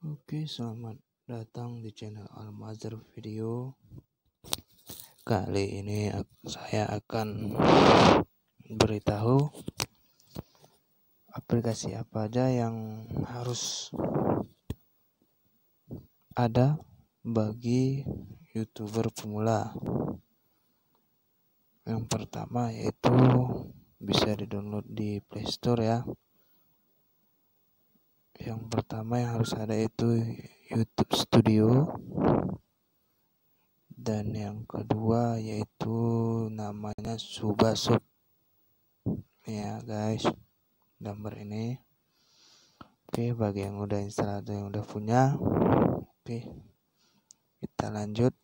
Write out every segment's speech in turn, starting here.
Oke, selamat datang di channel Almazhar Video. Kali ini saya akan beritahu aplikasi apa aja yang harus ada bagi YouTuber pemula. Yang pertama yaitu bisa di-download di Play Store ya. Yang pertama yang harus ada itu YouTube Studio. Dan yang kedua yaitu namanya Subasub. Ya guys, gambar ini. Oke, bagi yang udah install atau yang udah punya, oke, kita lanjut.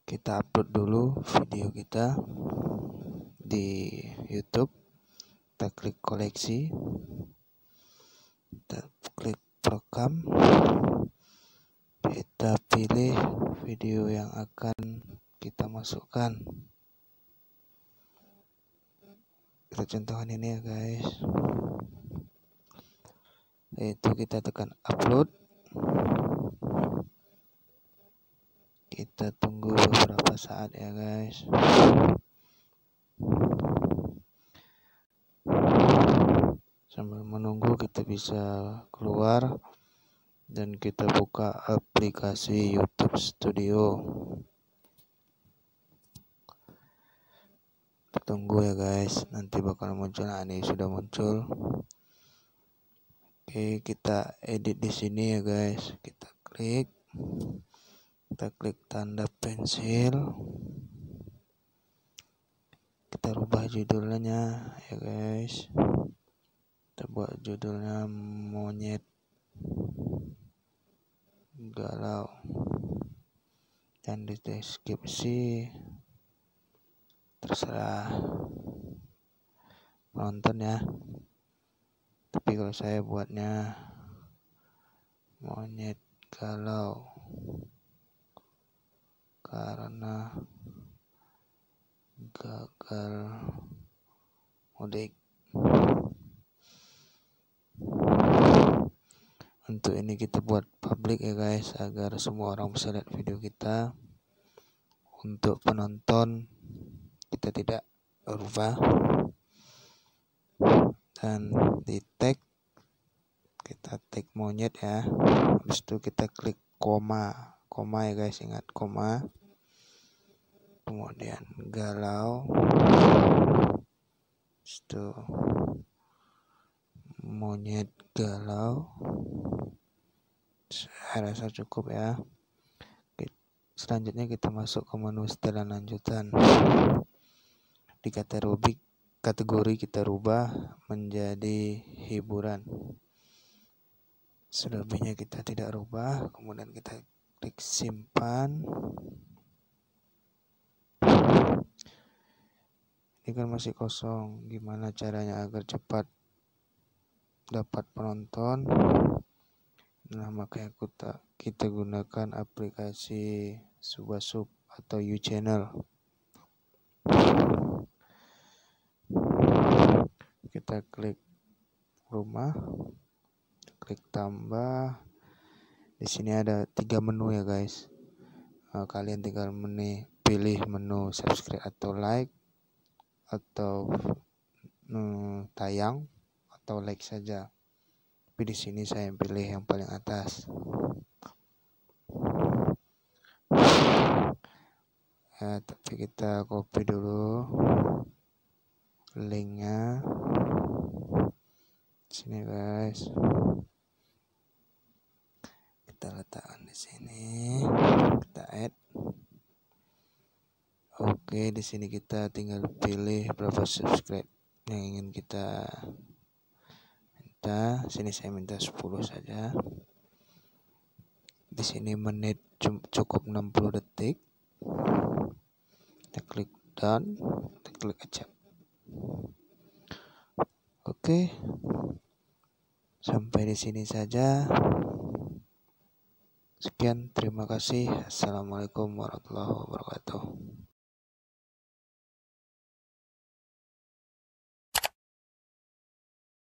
Kita upload dulu video kita di YouTube. Kita klik koleksi, kita klik rekam, kita pilih video yang akan kita masukkan. Kita contohkan ini ya guys, yaitu kita tekan upload, kita tunggu beberapa saat ya guys. Sambil menunggu kita bisa keluar dan kita buka aplikasi YouTube Studio. Tunggu ya guys, nanti bakal muncul. Nah, ini sudah muncul. Oke, kita edit di sini ya guys. Kita klik tanda pensil. Kita rubah judulnya ya guys. Kita buat judulnya monyet galau. Dan di deskripsi terserah penonton ya. Tapi kalau saya buatnya monyet galau karena gagal mudik. Untuk ini kita buat publik ya guys, agar semua orang bisa lihat video kita. Untuk penonton kita tidak rubah. Dan di tag kita tag monyet ya. Habis itu kita klik koma ya guys, ingat koma. Kemudian galau. Habis itu monyet galau. Saya rasa cukup ya. Selanjutnya kita masuk ke menu setelan lanjutan. Di kategori kita rubah menjadi hiburan. Selebihnya kita tidak rubah. Kemudian kita klik simpan. Ini kan masih kosong. Gimana caranya agar cepat dapat penonton? Nah, makanya kita gunakan aplikasi Subasub atau U-Channel. Kita klik rumah, klik tambah. Di sini ada 3 menu ya guys. Kalian tinggal pilih menu subscribe atau like, atau tayang, atau like saja. Tapi di sini saya pilih yang paling atas. Ya, tapi kita copy dulu linknya. Sini guys. Kita letakkan di sini. Kita add. Oke, di sini kita tinggal pilih berapa subscribe yang ingin kita minta. Sini saya minta 10 saja. Di sini menit cukup 60 detik. Kita klik done, kita klik accept. Oke. Sampai di sini saja. Sekian, terima kasih. Assalamualaikum warahmatullahi wabarakatuh.